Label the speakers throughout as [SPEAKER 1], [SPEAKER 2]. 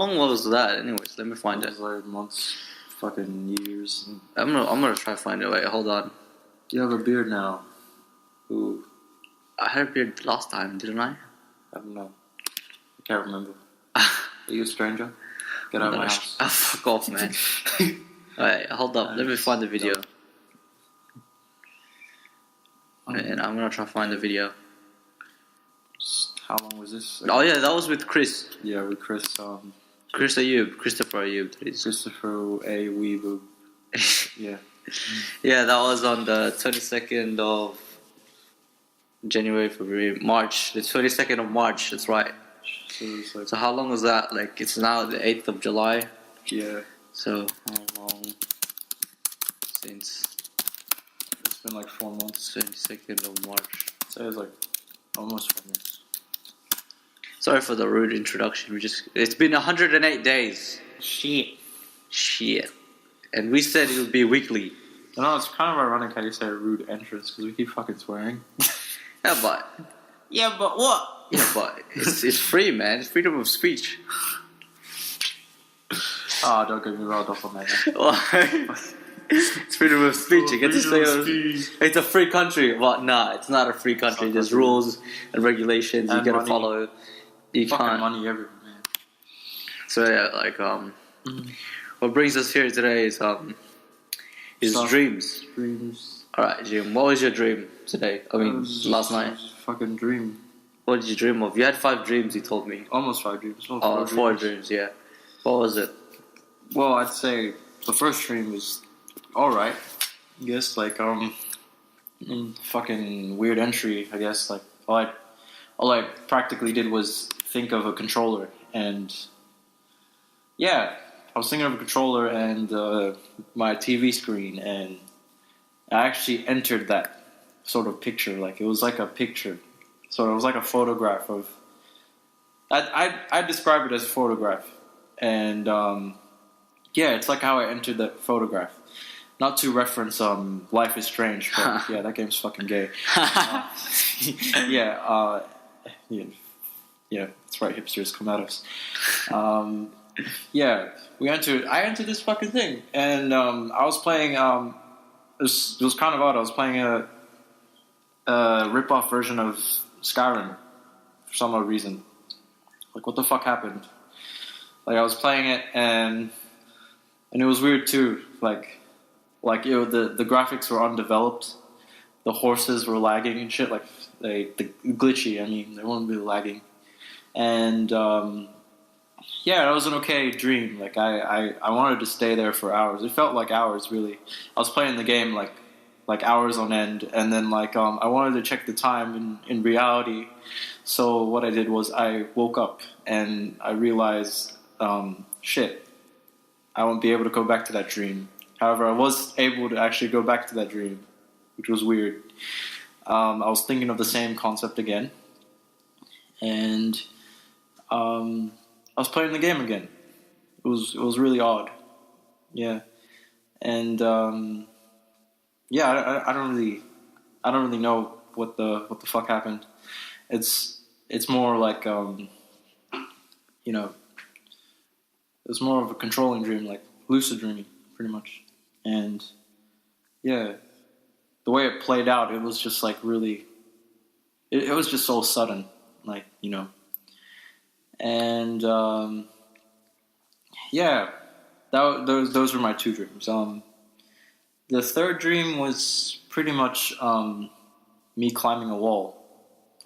[SPEAKER 1] long was that? Anyways, let me find
[SPEAKER 2] It
[SPEAKER 1] it.
[SPEAKER 2] was like months, fucking years.
[SPEAKER 1] I'm gonna try to find it. Wait, hold on.
[SPEAKER 2] You have a beard now. Ooh,
[SPEAKER 1] I had a beard last time, didn't I?
[SPEAKER 2] I don't know. I can't remember. Are you a stranger? Get out of my house.
[SPEAKER 1] Oh, fuck off, man. Alright, hold up. Let me find the video. And I'm gonna try to find the video.
[SPEAKER 2] How long was this?
[SPEAKER 1] Oh yeah, that was with Chris.
[SPEAKER 2] Yeah, with Chris.
[SPEAKER 1] Chris Ayoub. Christopher Ayoub.
[SPEAKER 2] Christopher Ayoub. Yeah.
[SPEAKER 1] Yeah, that was on the 22nd of January, February, March. The 22nd of March, that's right.
[SPEAKER 2] So it's like,
[SPEAKER 1] So how long was that? Like, it's now the 8th of July.
[SPEAKER 2] yeah.
[SPEAKER 1] So,
[SPEAKER 2] How long?
[SPEAKER 1] since
[SPEAKER 2] It's been like 4 months.
[SPEAKER 1] 22nd of March.
[SPEAKER 2] So it was like almost 4 months.
[SPEAKER 1] Sorry for the rude introduction. It's been 108 days. Shit. And we said it would be weekly.
[SPEAKER 2] You know, it's kind of ironic how you say rude entrance because we keep fucking swearing.
[SPEAKER 1] Yeah, but
[SPEAKER 2] what?
[SPEAKER 1] yeah, but it's free, man. It's freedom of speech.
[SPEAKER 2] Ah, don't get me riled up on that.
[SPEAKER 1] It's freedom of speech. You get to say it's a free country. Well, nah, it's not a free country. There's rules and regulations you gotta follow. You
[SPEAKER 2] fucking
[SPEAKER 1] can't.
[SPEAKER 2] money everywhere, man.
[SPEAKER 1] So yeah, like what brings us here today is dreams.
[SPEAKER 2] Dreams.
[SPEAKER 1] All right, Jim. What was your dream today? I mean, last night.
[SPEAKER 2] Fucking dream.
[SPEAKER 1] What did you dream of? You had 5 dreams. You told me.
[SPEAKER 2] Almost 5 dreams.
[SPEAKER 1] Oh, 4 dreams. Yeah. What was it?
[SPEAKER 2] Well, I'd say the first dream was alright. I guess like fucking weird entry. I guess like all I practically did was think of a controller, and yeah, I was thinking of a controller and my TV screen, and I actually entered that sort of picture. Like it was like a picture, so it was like a photograph of. I describe it as a photograph, and yeah, it's like how I entered that photograph. Not to reference Life is Strange, but yeah, that game's fucking gay. Yeah, that's right, hipsters, come at us. Yeah, I entered this fucking thing, and I was playing, it was kind of odd, I was playing a rip-off version of Skyrim, for some odd reason. Like, what the fuck happened? Like, I was playing it, and it was weird too, like the graphics were undeveloped, the horses were lagging and shit, like the glitchy. I mean, they weren't really lagging, and yeah, it was an okay dream. Like I wanted to stay there for hours. It felt like hours, really. I was playing the game like hours on end, and then like I wanted to check the time in reality. So what I did was I woke up and I realized, shit, I won't be able to go back to that dream. However, I was able to actually go back to that dream, which was weird. I was thinking of the same concept again, and I was playing the game again. It was really odd, yeah. And yeah, I don't really know what the fuck happened. It's more like you know, it's more of a controlling dream, like lucid dreaming, pretty much. And yeah, the way it played out, it was just like really, it was just so sudden, like, you know. And yeah, those were my 2 dreams. The third dream was pretty much me climbing a wall.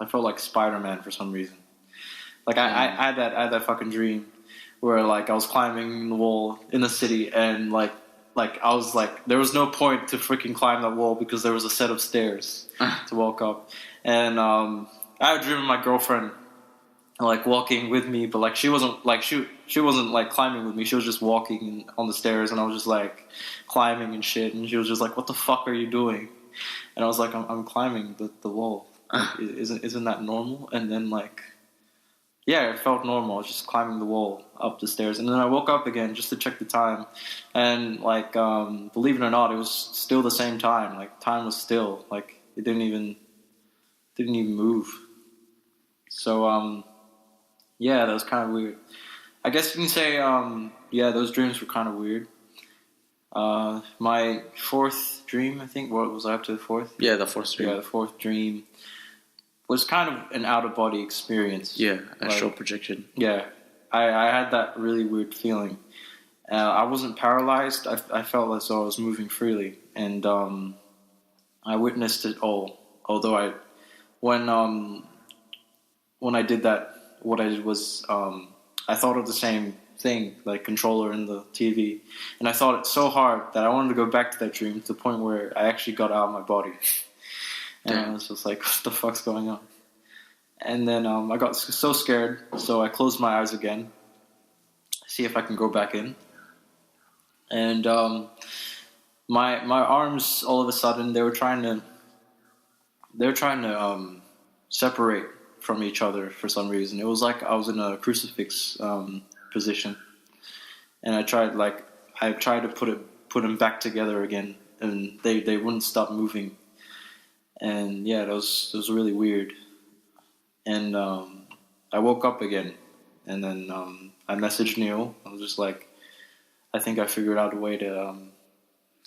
[SPEAKER 2] I felt like Spider-Man for some reason. Like I had that fucking dream where like I was climbing the wall in the city, and like I was like, there was no point to freaking climb that wall because there was a set of stairs to walk up. And I had a dream of my girlfriend like walking with me, but like she wasn't like she wasn't like climbing with me. She was just walking on the stairs, and I was just like climbing and shit. And she was just like, "What the fuck are you doing?" And I was like, "I'm climbing the wall. Like, isn't that normal?" And then like, yeah, it felt normal. I was just climbing the wall up the stairs, and then I woke up again just to check the time, and like, believe it or not, it was still the same time. Like, time was still, like, it didn't even move. So yeah, that was kind of weird. I guess you can say, yeah, those dreams were kind of weird. My fourth dream, I think, what was I up to the fourth?
[SPEAKER 1] Yeah, the fourth dream.
[SPEAKER 2] Yeah, the fourth dream was kind of an out-of-body experience.
[SPEAKER 1] Yeah, astral
[SPEAKER 2] Like,
[SPEAKER 1] projection.
[SPEAKER 2] yeah, I had that really weird feeling. I wasn't paralyzed. I felt as though I was moving freely, and I witnessed it all. Although when I did that, what I did was I thought of the same thing, like controller in the TV, and I thought it so hard that I wanted to go back to that dream to the point where I actually got out of my body, and I was just like, "What the fuck's going on?" And then I got so scared, so I closed my eyes again, see if I can go back in, and my arms all of a sudden they were trying to separate from each other for some reason. It was like I was in a crucifix position, and I tried to put them back together again, and they wouldn't stop moving, and yeah, it was really weird. And I woke up again, and then I messaged Neil. I was just like, I think I figured out a way to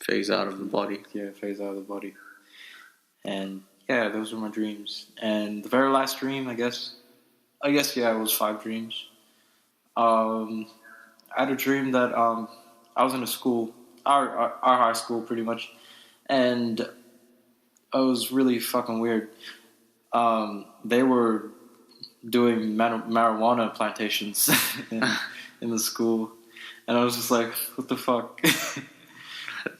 [SPEAKER 1] Phase out of the body.
[SPEAKER 2] yeah, phase out of the body. And yeah, those were my dreams. And the very last dream, I guess yeah, it was 5 dreams. I had a dream that I was in a school, our high school, pretty much, and it was really fucking weird. They were doing marijuana plantations in the school, and I was just like, what the fuck?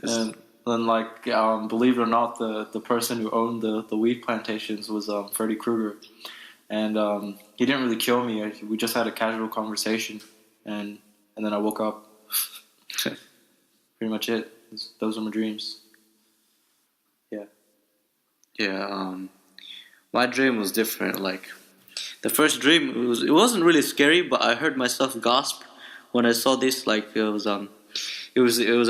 [SPEAKER 2] And then, like, believe it or not, the person who owned the weed plantations was Freddy Krueger, and he didn't really kill me. We just had a casual conversation, and then I woke up. Pretty much it. Those are my dreams. Yeah.
[SPEAKER 1] Yeah. My dream was different. Like the first dream, it wasn't really scary, but I heard myself gasp when I saw this. Like it was a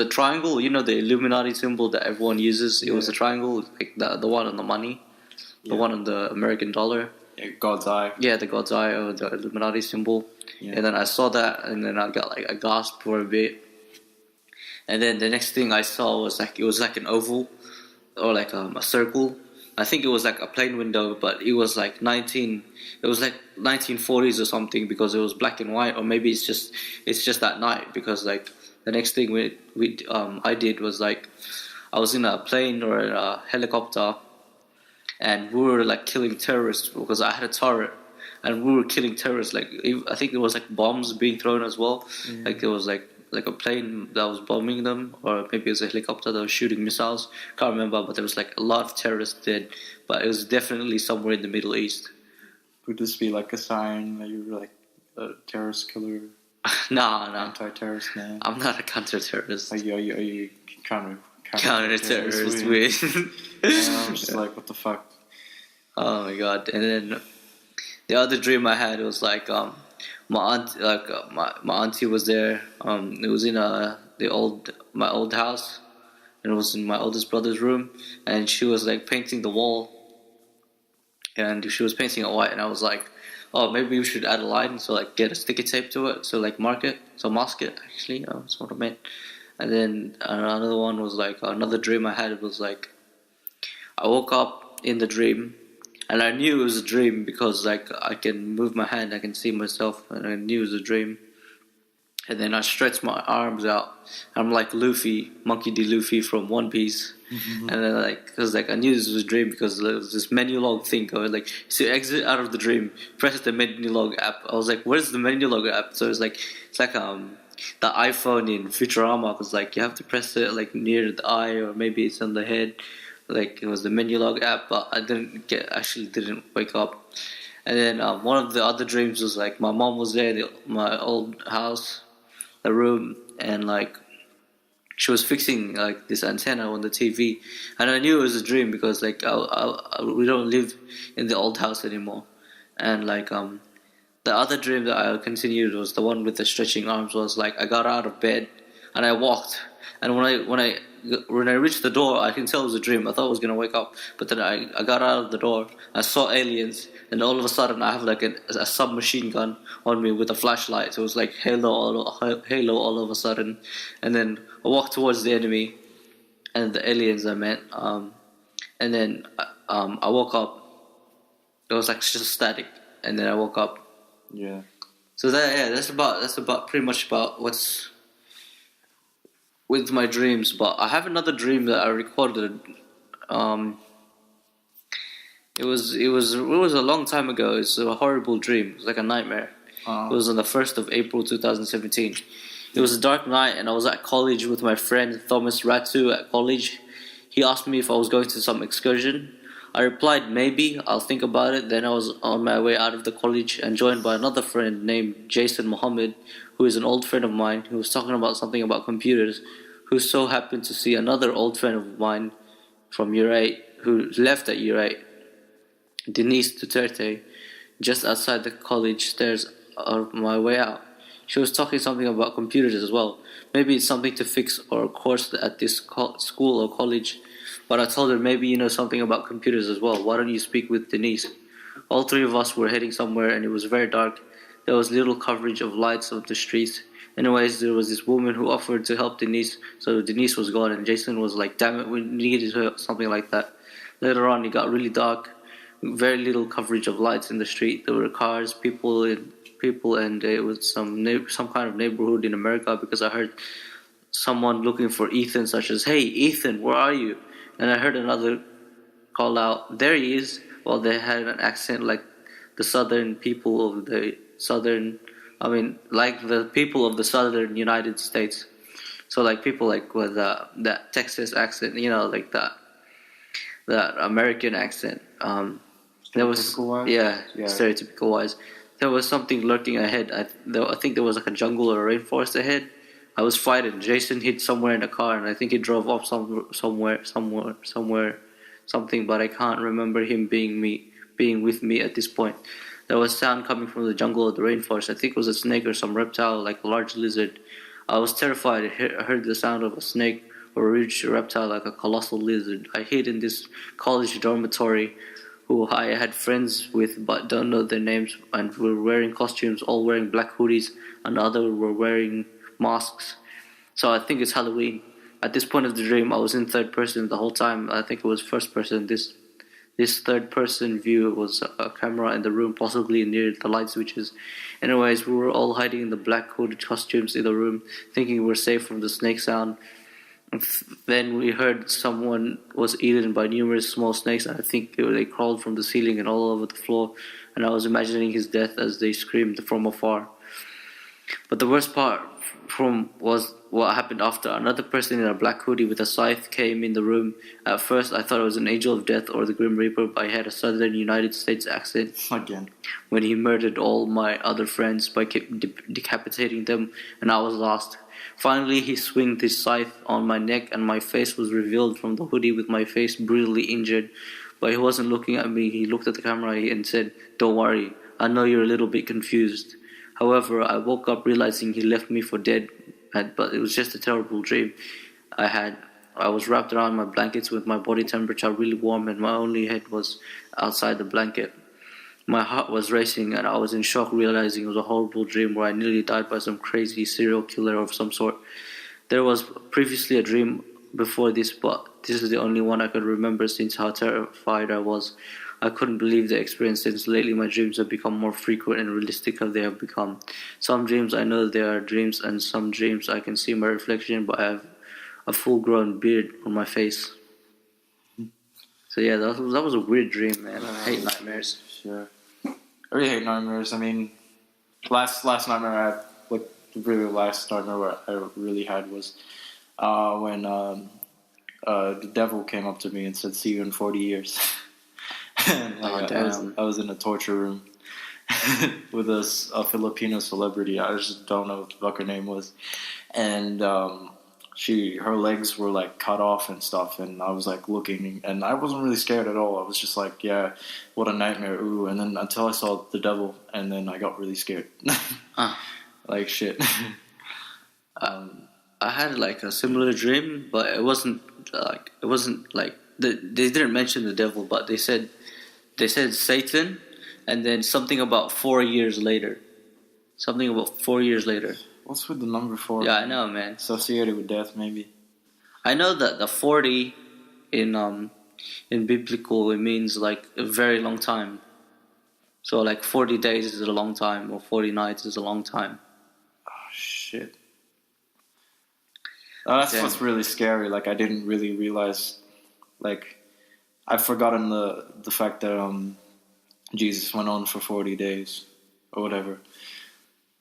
[SPEAKER 1] triangle. You know the Illuminati symbol that everyone uses. It was a triangle, like the one on the money, the one on the American dollar.
[SPEAKER 2] Yeah, God's eye.
[SPEAKER 1] Yeah, the God's eye or the Illuminati symbol. Yeah. And then I saw that, and then I got like a gasp for a bit. And then the next thing I saw was like it was like an oval or like a circle. I think it was like a plane window, but it was like 1940s or something because it was black and white, or maybe it's just that night because like the next thing I did was like I was in a plane or a helicopter, and we were like killing terrorists because I had a turret, and we were killing terrorists. Like I think there was like bombs being thrown as well. Mm-hmm. Like there was like a plane that was bombing them, or maybe it was a helicopter that was shooting missiles. Can't remember, but there was like a lot of terrorists dead. But it was definitely somewhere in the Middle East.
[SPEAKER 2] Would this be like a sign that you were like a terrorist killer?
[SPEAKER 1] No.
[SPEAKER 2] Anti-terrorist man?
[SPEAKER 1] I'm not a counter-terrorist.
[SPEAKER 2] Are you trying to
[SPEAKER 1] counter-terrorist with?
[SPEAKER 2] I'm just like, what the fuck?
[SPEAKER 1] Oh my god! And then the other dream I had was like my aunt, like my auntie was there. It was in my old house, and it was in my oldest brother's room, and she was like painting the wall, and she was painting it white, and I was like, oh, maybe we should add a line, so like get a sticky tape to it, so like mask it actually. That's what I meant. And then another one was like another dream I had was like I woke up in the dream. And I knew it was a dream because like I can move my hand, I can see myself, and I knew it was a dream. And then I stretched my arms out. I'm like Luffy, Monkey D. Luffy from One Piece. Mm-hmm. And then because I knew this was a dream because there was this menu log thing. I was like, so exit out of the dream, press the menu log app. I was like, where's the menu log app? So it's like the iPhone in Futurama, because like you have to press it like near the eye, or maybe it's on the head. Like it was the menu log app, but I didn't wake up. And then one of the other dreams was like my mom was there in my old house, the room, and like she was fixing like this antenna on the TV, and I knew it was a dream because like we don't live in the old house anymore. And like the other dream that I continued was the one with the stretching arms. Was like I got out of bed and I walked, and when I when I reached the door, I can tell it was a dream. I thought I was gonna wake up, but then I got out of the door. I saw aliens, and all of a sudden I have like a submachine gun on me with a flashlight. So it was like Halo all of a sudden, and then I walked towards the enemy, and the aliens I met. And then I woke up. It was like just static, and then I woke up.
[SPEAKER 2] Yeah.
[SPEAKER 1] So that's about pretty much about what's with my dreams. But I have another dream that I recorded. It was a long time ago. It's a horrible dream. It was like a nightmare. It was on the 1st of April 2017. It was a dark night, and I was at college with my friend Thomas Ratu at college. He asked me if I was going to some excursion. I replied, maybe, I'll think about it. Then I was on my way out of the college and joined by another friend named Jason Mohammed, who is an old friend of mine, who was talking about something about computers, who so happened to see another old friend of mine from Year 8, who left at Year 8, Denise Duterte, just outside the college stairs on my way out. She was talking something about computers as well. Maybe it's something to fix or a course at this school or college. But I told her, maybe you know something about computers as well. Why don't you speak with Denise? All three of us were heading somewhere, and it was very dark. There was little coverage of lights of the streets. Anyways, there was this woman who offered to help Denise. So Denise was gone, and Jason was like, damn it, we needed her, something like that. Later on, it got really dark. Very little coverage of lights in the street. There were cars, people, and it was some kind of neighborhood in America, because I heard someone looking for Ethan, such as, hey, Ethan, where are you? And I heard another call out, there he is. Well, they had an accent like the southern people of the like the people of the southern United States. So like people like with that Texas accent, you know, like that American accent. There was stereotypical wise. There was something lurking ahead. I think there was like a jungle or a rainforest ahead. I was frightened. Jason hid somewhere in a car, and I think he drove off somewhere, something. But I can't remember him being with me at this point. There was sound coming from the jungle or the rainforest. I think it was a snake or some reptile, like a large lizard. I was terrified. I heard the sound of a snake or a huge reptile, like a colossal lizard. I hid in this college dormitory, who I had friends with but don't know their names, and were wearing costumes, all wearing black hoodies, and others were wearing masks. So I think it's Halloween. At this point of the dream, I was in third person the whole time. I think it was first person. This third person view was a camera in the room, possibly near the light switches. Anyways, we were all hiding in the black hooded costumes in the room, thinking we were safe from the snake sound. Then we heard someone was eaten by numerous small snakes, and I think they crawled from the ceiling and all over the floor, and I was imagining his death as they screamed from afar. But the worst part was what happened after. Another person in a black hoodie with a scythe came in the room. At first I thought it was an angel of death or the Grim Reaper, but he had a southern United States accent.
[SPEAKER 2] Again.
[SPEAKER 1] When he murdered all my other friends by decapitating them, and I was lost. Finally, he swung his scythe on my neck, and my face was revealed from the hoodie with my face brutally injured. But he wasn't looking at me. He looked at the camera and said, "Don't worry, I know you're a little bit confused." However, I woke up realizing he left me for dead, but it was just a terrible dream I had. I was wrapped around my blankets with my body temperature really warm, and my only head was outside the blanket. My heart was racing, and I was in shock realizing it was a horrible dream where I nearly died by some crazy serial killer of some sort. There was previously a dream before this, but this is the only one I could remember since how terrified I was. I couldn't believe the experience, since lately my dreams have become more frequent and realistic as they have become. Some dreams I know they are dreams, and some dreams I can see my reflection, but I have a full-grown beard on my face. So yeah, that was a weird dream, man. I hate nightmares.
[SPEAKER 2] Sure. I really hate nightmares. I mean, last nightmare I had, like really last nightmare I really had was when the devil came up to me and said, "See you in 40 years." And, like, I was in a torture room with a Filipino celebrity. I just don't know what the fuck her name was. And her legs were like cut off and stuff, and I was like looking, and I wasn't really scared at all. I was just like, yeah, what a nightmare, ooh. And then until I saw the devil, and then I got really scared. Like shit.
[SPEAKER 1] I had like a similar dream, but it wasn't like they didn't mention the devil, but they said Satan, and then something about 4 years later. Something about 4 years later.
[SPEAKER 2] What's with the number 4?
[SPEAKER 1] Yeah, I know, man.
[SPEAKER 2] Associated with death, maybe.
[SPEAKER 1] I know that the 40 in biblical, it means like a very long time. So like 40 days is a long time, or 40 nights is a long time.
[SPEAKER 2] Oh shit. That's
[SPEAKER 1] Yeah.
[SPEAKER 2] what's really scary. Like I didn't really realize. Like I've forgotten the fact that Jesus went on for 40 days or whatever.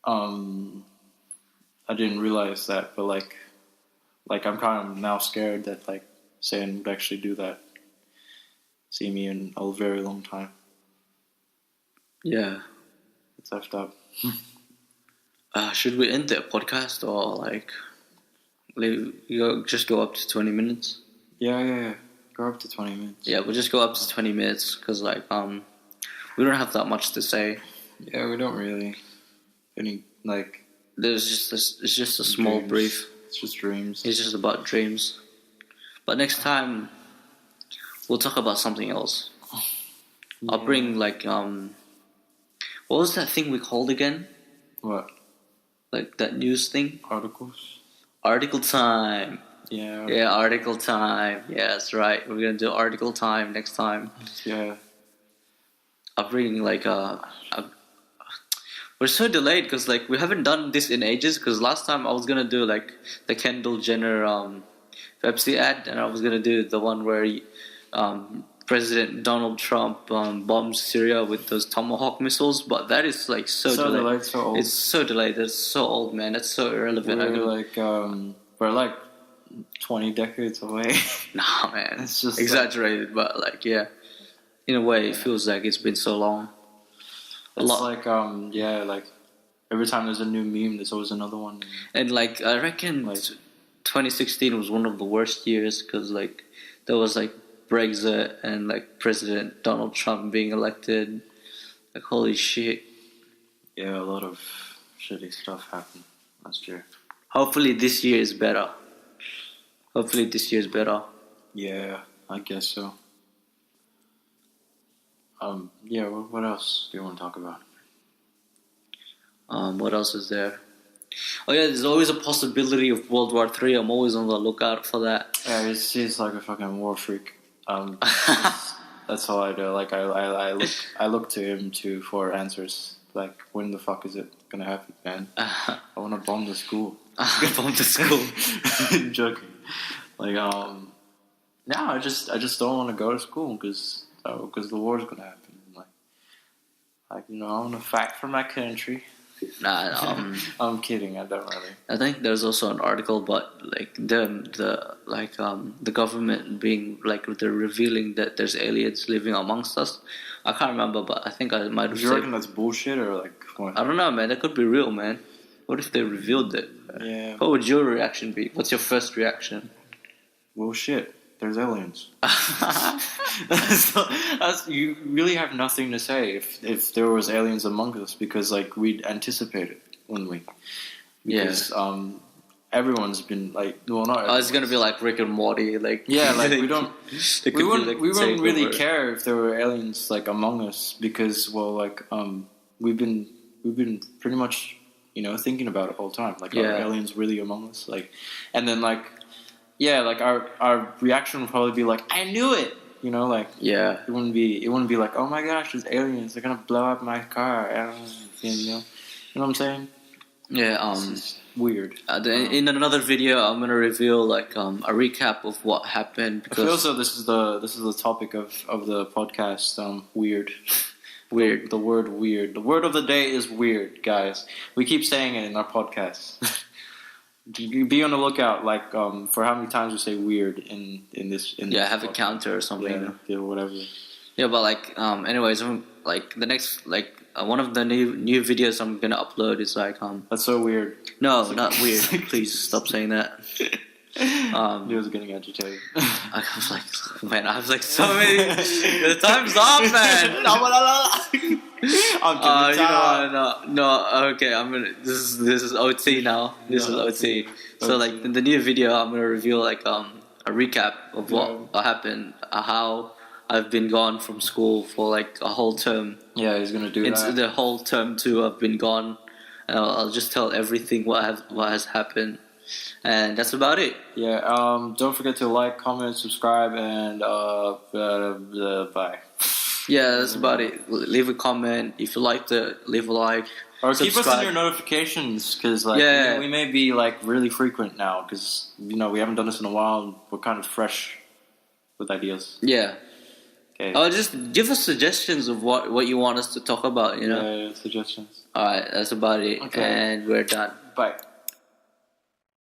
[SPEAKER 2] I didn't realize that, but like I'm kind of now scared that like Satan would actually do that. See me in a very long time.
[SPEAKER 1] Yeah.
[SPEAKER 2] It's effed up.
[SPEAKER 1] Should we end the podcast or like just go up to 20 minutes?
[SPEAKER 2] Yeah. Go up to 20 minutes.
[SPEAKER 1] Yeah, we'll just go up to 20 minutes because like we don't have that much to say.
[SPEAKER 2] Yeah, we don't really. Any like.
[SPEAKER 1] There's just it's just a small
[SPEAKER 2] dreams.
[SPEAKER 1] brief.
[SPEAKER 2] It's just dreams.
[SPEAKER 1] It's just about dreams. But next time we'll talk about something else.
[SPEAKER 2] Yeah.
[SPEAKER 1] I'll bring like what was that thing we called again?
[SPEAKER 2] What?
[SPEAKER 1] Like that news thing?
[SPEAKER 2] Articles?
[SPEAKER 1] Article time.
[SPEAKER 2] Yeah.
[SPEAKER 1] Yeah, article time. Yeah, that's right. We're gonna do article time next time.
[SPEAKER 2] Yeah.
[SPEAKER 1] I'll bring like we're so delayed because like we haven't done this in ages. Because last time I was gonna do like the Kendall Jenner Pepsi ad, and I was gonna do the one where President Donald Trump bombs Syria with those Tomahawk missiles. But that is like so delayed.
[SPEAKER 2] So old.
[SPEAKER 1] It's so delayed. It's so old, man. That's so irrelevant.
[SPEAKER 2] We're like 20 decades away.
[SPEAKER 1] Nah, man.
[SPEAKER 2] It's just
[SPEAKER 1] exaggerated, but like yeah, in a way, it feels like it's been so long.
[SPEAKER 2] It's like like every time there's a new meme, there's always another one.
[SPEAKER 1] And like I reckon
[SPEAKER 2] Like
[SPEAKER 1] 2016 was one of the worst years because like there was like Brexit and like President Donald Trump being elected. Like holy shit.
[SPEAKER 2] yeah, a lot of shitty stuff happened last year.
[SPEAKER 1] Hopefully this year is better.
[SPEAKER 2] Yeah, I guess so. Yeah. What else do you want to talk about?
[SPEAKER 1] What else is there? Oh yeah, there's always a possibility of World War III. I'm always on the lookout for that.
[SPEAKER 2] Yeah, he's like a fucking war freak. That's all I do. Like I look to him for answers. Like when the fuck is it gonna happen, man? I want to bomb the school.
[SPEAKER 1] Bomb the school.
[SPEAKER 2] I'm joking. Like no, I just don't want to go to school because the war's gonna happen. Like I want to fight for my country.
[SPEAKER 1] Nah,
[SPEAKER 2] I'm kidding. I don't really.
[SPEAKER 1] I think there's also an article about like the government being like they're revealing that there's aliens living amongst us. I can't remember, but I think I might have
[SPEAKER 2] Do you
[SPEAKER 1] said.
[SPEAKER 2] reckon that's bullshit or like what?
[SPEAKER 1] I don't know, man. That could be real, man. What if they revealed it?
[SPEAKER 2] Yeah.
[SPEAKER 1] What would your reaction be? What's your first reaction?
[SPEAKER 2] Well, shit. There's aliens. You really have nothing to say if there was aliens among us because like we'd anticipate it, wouldn't we? Because everyone's been like, well, not.
[SPEAKER 1] Oh, it's gonna be like Rick and Morty, like
[SPEAKER 2] yeah, like we don't. We wouldn't really
[SPEAKER 1] over.
[SPEAKER 2] care if there were aliens like among us because we've been pretty much thinking about it all the time. Like are aliens really among us? Like, and then like. Yeah, like our reaction would probably be like, I knew it. It wouldn't be like, oh my gosh, there's aliens. They're gonna blow up my car. You know what I'm saying?
[SPEAKER 1] Yeah.
[SPEAKER 2] It's weird.
[SPEAKER 1] In another video, I'm gonna reveal like a recap of what happened. Because
[SPEAKER 2] I feel so. This is the topic of the podcast. Weird.
[SPEAKER 1] Weird.
[SPEAKER 2] The word weird. The word of the day is weird, guys. We keep saying it in our podcast. Be on the lookout, like for how many times we say weird in this.
[SPEAKER 1] Have a counter or something.
[SPEAKER 2] Yeah, whatever.
[SPEAKER 1] Yeah, but like anyways, like the next one of the new videos I'm gonna upload is like
[SPEAKER 2] That's so weird.
[SPEAKER 1] No, not weird. Please stop saying that.
[SPEAKER 2] He was getting agitated.
[SPEAKER 1] I was like, man, I have like so many. The time's up, man.
[SPEAKER 2] I'm kidding.
[SPEAKER 1] You know what? No. Okay, I'm gonna. This is OT now. This is OT. So like in the new video, I'm gonna reveal like a recap of what happened, how I've been gone from school for like a whole term.
[SPEAKER 2] Yeah, he's gonna do
[SPEAKER 1] It's
[SPEAKER 2] that.
[SPEAKER 1] the whole term too. I've been gone, and I'll just tell everything what has happened, and that's about it.
[SPEAKER 2] Yeah. Don't forget to like, comment, subscribe, and bye.
[SPEAKER 1] Yeah, that's about it. Leave a comment if you liked it. Leave a like.
[SPEAKER 2] Or keep us in
[SPEAKER 1] subscribe.
[SPEAKER 2] your notifications, because like we may be like really frequent now, because we haven't done this in a while. And we're kind of fresh with ideas.
[SPEAKER 1] Yeah.
[SPEAKER 2] Okay.
[SPEAKER 1] Just give us suggestions of what you want us to talk about. You know.
[SPEAKER 2] Yeah, suggestions.
[SPEAKER 1] All right, that's about it,
[SPEAKER 2] Okay.
[SPEAKER 1] and we're done.
[SPEAKER 2] Bye.